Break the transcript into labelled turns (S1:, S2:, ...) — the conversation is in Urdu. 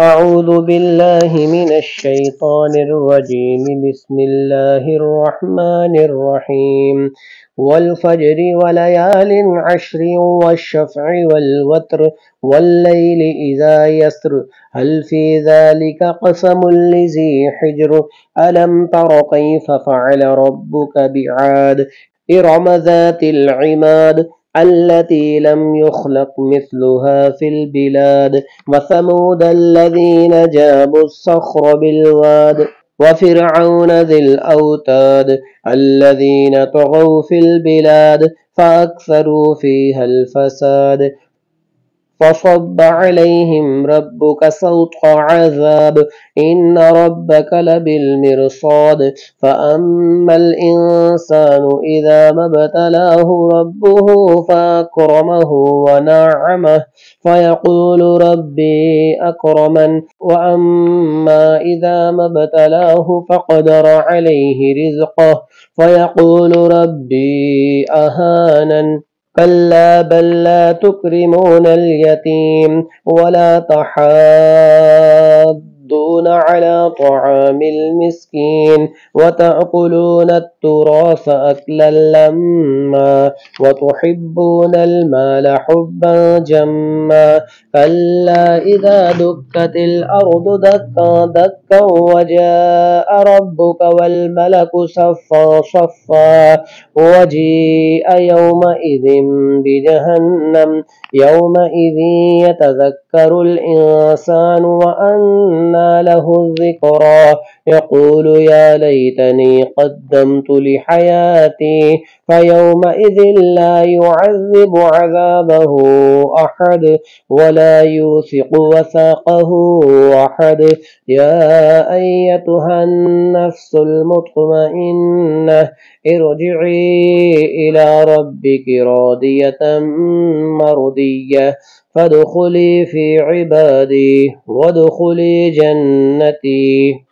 S1: أعوذ بالله من الشيطان الرجيم. بسم الله الرحمن الرحيم. والفجر وليال عشر والشفع والوتر والليل إذا يسر هل في ذلك قسم لذي حجر ألم تر كيف فعل ربك بعاد إرم ذات العماد التي لم يخلق مثلها في البلاد وثمود الذين جابوا الصخر بالواد وفرعون ذي الأوتاد الذين طغوا في البلاد فأكثروا فيها الفساد فصب عليهم ربك سوط عذاب إن ربك لبالمرصاد فأما الإنسان إذا ما ابتلاه ربه فأكرمه ونعمه فيقول ربي أكرمن وأما إذا ما ابتلاه فقدر عليه رزقه فيقول ربي أهانن كلا بل لا تكرمون اليتيم ولا تحاضون على طعام المسكين وتأكلون التراث أكلا لما وتحبون المال حبا جما كلا إذا دكت الأرض دكا دكا وجاء ربك والملك صفا صفا وجيء يومئذ بجهنم يومئذ يتذكر الإنسان وأنى له الذكرى يقول يا ليتني قدمت لحياتي فيومئذ لا يعذب عذابه أحد ولا يوثق وثاقه أحد يا أيتها النفس المطمئنة ارجعي إلى ربك راضية مرضية فادخلي في عبادي وادخلي جنتي.